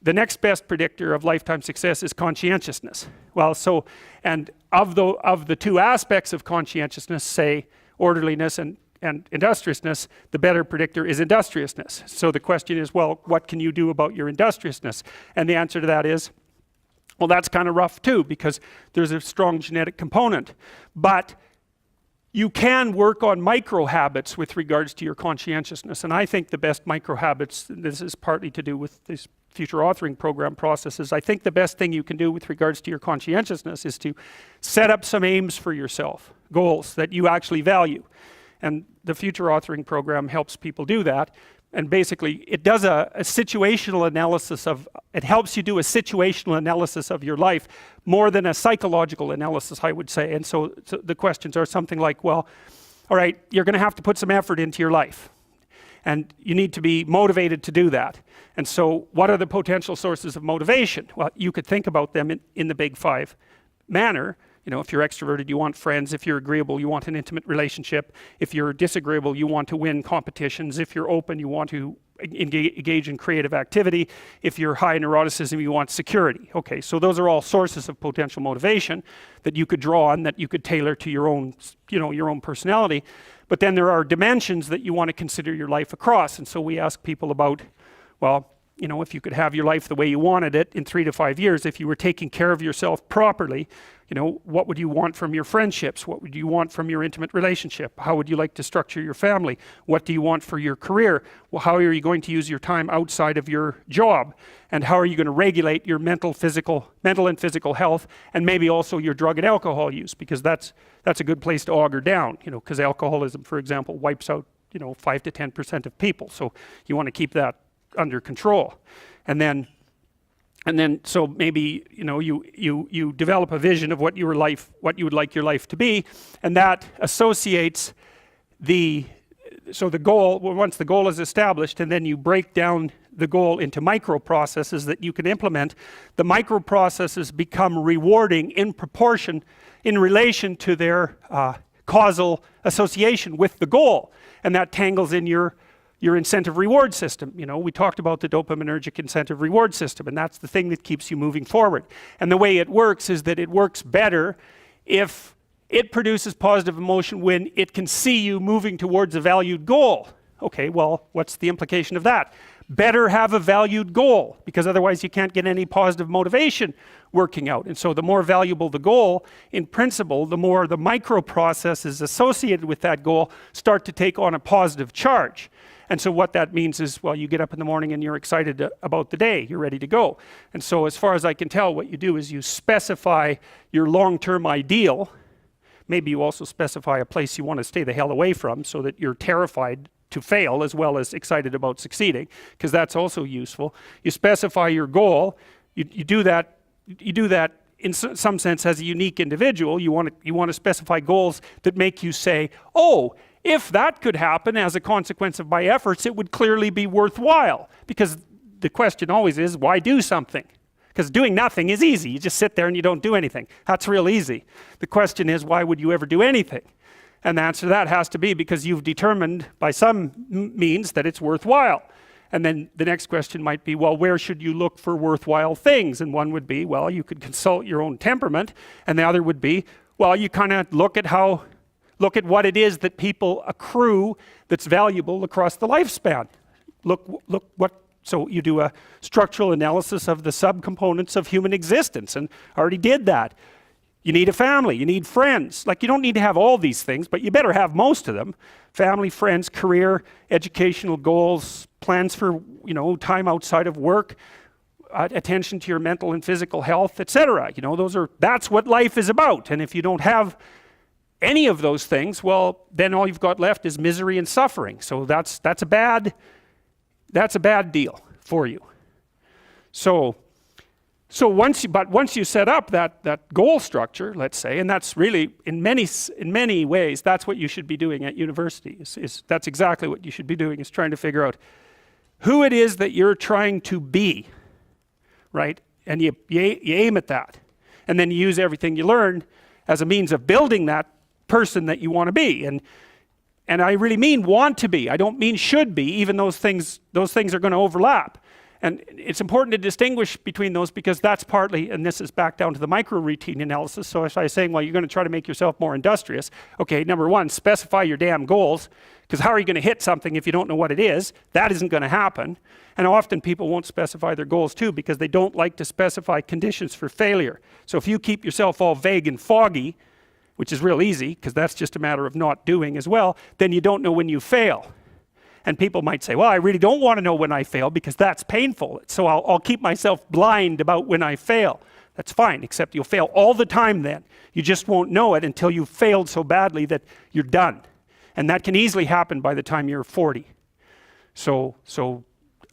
the next best predictor of lifetime success is conscientiousness. Well, so, and of the two aspects of conscientiousness, say orderliness and industriousness, the better predictor is industriousness. So the question is, well, what can you do about your industriousness? And the answer to that is, well, that's kind of rough too, because there's a strong genetic component. But you can work on micro habits with regards to your conscientiousness. And I think the best micro habits, this is partly to do with this future authoring program processes, I think the best thing you can do with regards to your conscientiousness is to set up some aims for yourself, goals that you actually value. And the future authoring program helps people do that. And basically, it does a situational analysis of, it helps you do a situational analysis of your life more than a psychological analysis, I would say. And so the questions are something like, well, all right, you're going to have to put some effort into your life. And you need to be motivated to do that. And so what are the potential sources of motivation? Well, you could think about them in the big five manner. You know, if you're extroverted, you want friends. If you're agreeable, you want an intimate relationship. If you're disagreeable, you want to win competitions. If you're open, you want to engage in creative activity. If you're high in neuroticism, you want security. Okay, so those are all sources of potential motivation that you could draw on, that you could tailor to your own, your own personality. But then there are dimensions that you want to consider your life across. And so we ask people about, well, if you could have your life the way you wanted it in 3 to 5 years, if you were taking care of yourself properly, what would you want from your friendships? What would you want from your intimate relationship? How would you like to structure your family? What do you want for your career? Well, how are you going to use your time outside of your job? And how are you going to regulate your mental and physical health, and maybe also your drug and alcohol use? Because that's a good place to auger down, because alcoholism, for example, wipes out, 5 to 10% of people. So you want to keep that under control. And then so maybe you develop a vision of what you would like your life to be, and that associates the goal. Well, once the goal is established, and then you break down the goal into micro processes that you can implement, the micro processes become rewarding in proportion, in relation to their causal association with the goal, and that tangles in your incentive reward system. We talked about the dopaminergic incentive reward system, and that's the thing that keeps you moving forward. And the way it works is that it works better if it produces positive emotion when it can see you moving towards a valued goal. Okay, well, what's the implication of that? Better have a valued goal, because otherwise you can't get any positive motivation working out. And so the more valuable the goal, in principle, the more the micro processes associated with that goal start to take on a positive charge. And so what that means is, well, you get up in the morning and you're excited about the day, you're ready to go. And so as far as I can tell, what you do is you specify your long-term ideal. Maybe you also specify a place you want to stay the hell away from, so that you're terrified to fail as well as excited about succeeding, because that's also useful. You specify your goal. You do that in some sense as a unique individual. You want to specify goals that make you say, oh, if that could happen as a consequence of my efforts, it would clearly be worthwhile. Because the question always is, why do something? Because doing nothing is easy. You just sit there and you don't do anything. That's real easy. The question is, why would you ever do anything? And the answer to that has to be because you've determined by some means that it's worthwhile. And then the next question might be, well, where should you look for worthwhile things? And one would be, well, you could consult your own temperament. And the other would be, well, you kind of look at what it is that people accrue that's valuable across the lifespan. So you do a structural analysis of the subcomponents of human existence, and I already did that. You need a family, you need friends. Like, you don't need to have all these things, but you better have most of them. Family, friends, career, educational goals, plans for, time outside of work, attention to your mental and physical health, etc. That's what life is about. And if you don't have any of those things, well, then all you've got left is misery and suffering. So that's a bad deal for you. So once you set up that goal structure, let's say, and that's really in many ways that's what you should be doing at university. That's exactly what you should be doing, is trying to figure out who it is that you're trying to be, right? And you aim at that, and then you use everything you learn as a means of building that person that you want to be. And I really mean want to be. I don't mean should be, even those things are going to overlap. And it's important to distinguish between those because that's partly, and this is back down to the micro-routine analysis. So as I was saying, well, you're going to try to make yourself more industrious. Okay, number one, specify your damn goals, because how are you going to hit something if you don't know what it is? That isn't going to happen. And often people won't specify their goals too because they don't like to specify conditions for failure. So if you keep yourself all vague and foggy, which is real easy because that's just a matter of not doing as well, then you don't know when you fail. And people might say, well, I really don't want to know when I fail because that's painful. So I'll keep myself blind about when I fail. That's fine, except you'll fail all the time then. You just won't know it until you've failed so badly that you're done. And that can easily happen by the time you're 40. So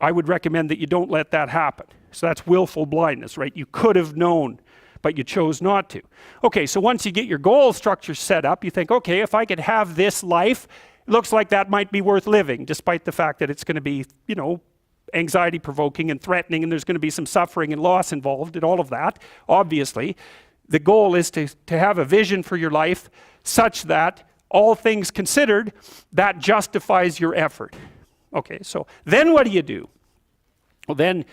I would recommend that you don't let that happen. So that's willful blindness, right? You could have known, but you chose not to. Okay, so once you get your goal structure set up, you think, okay, if I could have this life, it looks like that might be worth living, despite the fact that it's going to be, you know, anxiety provoking and threatening, and there's going to be some suffering and loss involved and all of that. Obviously, the goal is to have a vision for your life such that all things considered, that justifies your effort. Okay, so then what do? Well, then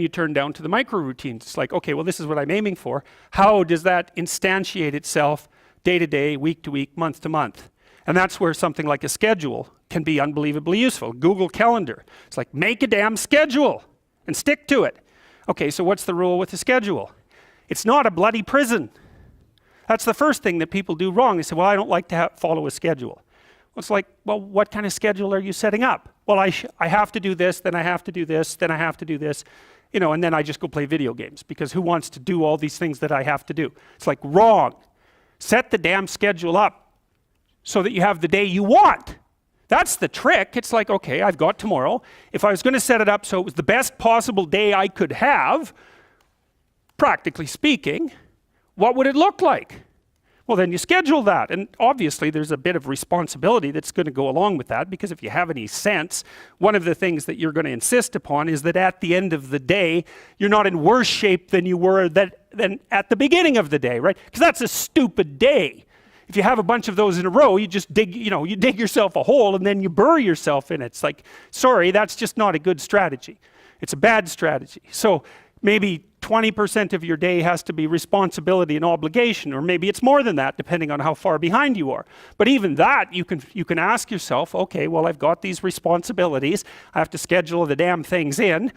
you turn down to the micro routines. It's like, okay, well, this is what I'm aiming for. How does that instantiate itself day to day, week to week, month to month? And that's where something like a schedule can be unbelievably useful. Google Calendar. It's like, make a damn schedule and stick to it. Okay, so what's the rule with the schedule? It's not a bloody prison. That's the first thing that people do wrong. They say, well, I don't like to follow a schedule. Well, it's like, well, what kind of schedule are you setting up? Well, I have to do this, then I have to do this, then I have to do this, you know, and then I just go play video games because who wants to do all these things that I have to do? It's like, wrong. Set the damn schedule up so that you have the day you want. That's the trick. It's like, okay, I've got tomorrow. If I was going to set it up so it was the best possible day I could have, practically speaking, what would it look like? Well, then you schedule that. And obviously there's a bit of responsibility that's going to go along with that, because if you have any sense, one of the things that you're going to insist upon is that at the end of the day, you're not in worse shape than you were than at the beginning of the day, right? Because that's a stupid day. If you have a bunch of those in a row, you just dig, you dig yourself a hole and then you bury yourself in it. It's like, sorry, that's just not a good strategy. It's a bad strategy. So maybe 20% of your day has to be responsibility and obligation, or maybe it's more than that, depending on how far behind you are. But even that, you can ask yourself, okay, well, I've got these responsibilities. I have to schedule the damn things in.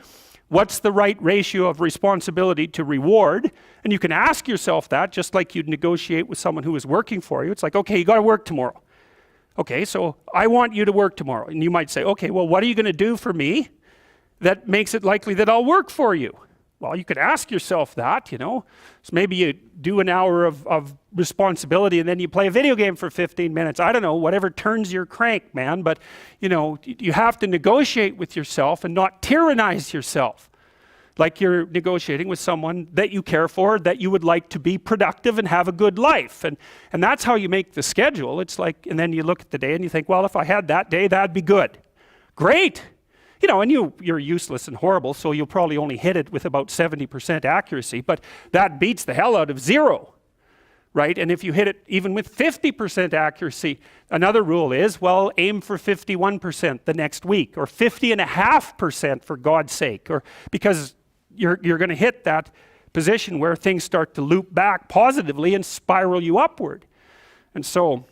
What's the right ratio of responsibility to reward? And you can ask yourself that just like you'd negotiate with someone who is working for you. It's like, okay, you got to work tomorrow. Okay, so I want you to work tomorrow. And you might say, okay, well, what are you going to do for me that makes it likely that I'll work for you? Well, you could ask yourself that, you know. So maybe you do an hour of responsibility and then you play a video game for 15 minutes. I don't know, whatever turns your crank, man. But, you know, you have to negotiate with yourself and not tyrannize yourself. Like you're negotiating with someone that you care for, that you would like to be productive and have a good life. And that's how you make the schedule. It's like, and then you look at the day and you think, well, if I had that day, that'd be good. Great. You know, and you're useless and horrible, so you'll probably only hit it with about 70% accuracy, but that beats the hell out of 0, right? And if you hit it even with 50% accuracy, another rule is, well, aim for 51% the next week, or 50.5% for God's sake, or because you're going to hit that position where things start to loop back positively and spiral you upward. And so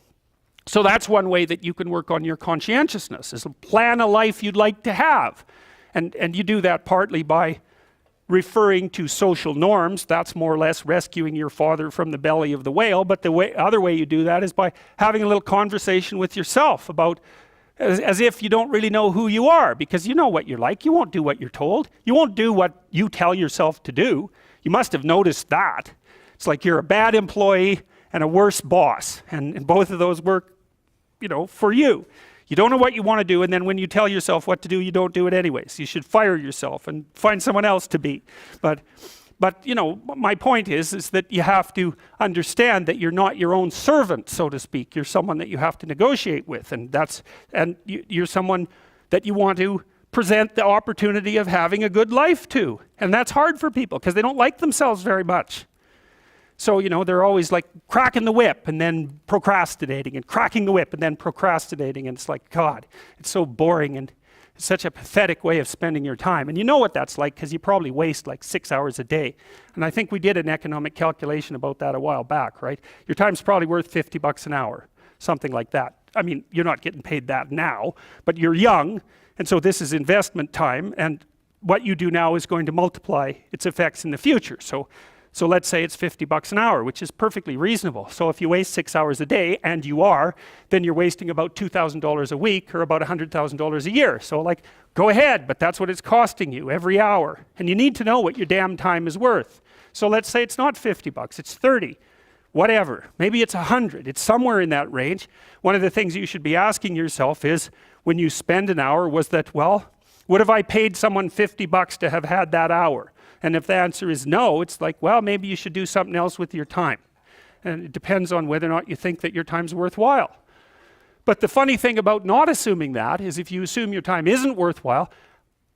that's one way that you can work on your conscientiousness, is plan a life you'd like to have. And you do that partly by referring to social norms. That's more or less rescuing your father from the belly of the whale. But the other way you do that is by having a little conversation with yourself about, as if you don't really know who you are, because you know what you're like. You won't do what you're told. You won't do what you tell yourself to do. You must have noticed that. It's like you're a bad employee and a worse boss. And both of those work, you know, for you. You don't know what you want to do, and then when you tell yourself what to do, you don't do it anyways. You should fire yourself and find someone else to be. But you know, my point is that you have to understand that you're not your own servant, so to speak. You're someone that you have to negotiate with, and you're someone that you want to present the opportunity of having a good life to. And that's hard for people because they don't like themselves very much. So, you know, they're always like cracking the whip and then procrastinating, and cracking the whip and then procrastinating. And it's like, God, it's so boring. And It's such a pathetic way of spending your time. And you know what that's like because you probably waste like 6 hours a day. And I think we did an economic calculation about that a while back, right? Your time's probably worth $50 an hour, something like that. I mean, you're not getting paid that now, but you're young, and so this is investment time, and what you do now is going to multiply its effects in the future. So let's say it's $50 an hour, which is perfectly reasonable. So if you waste 6 hours a day, and you are, then you're wasting about $2,000 a week or about $100,000 a year. So like, go ahead, but that's what it's costing you every hour. And you need to know what your damn time is worth. So let's say it's not $50, it's 30, whatever. Maybe it's 100, it's somewhere in that range. One of the things you should be asking yourself is, when you spend an hour, was that, well, would have I paid someone $50 to have had that hour? And if the answer is no, it's like, well, maybe you should do something else with your time. And it depends on whether or not you think that your time's worthwhile. But the funny thing about not assuming that is if you assume your time isn't worthwhile,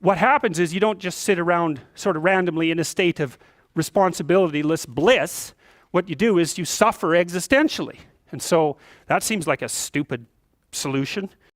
what happens is you don't just sit around sort of randomly in a state of responsibilityless bliss. What you do is you suffer existentially. And so that seems like a stupid solution.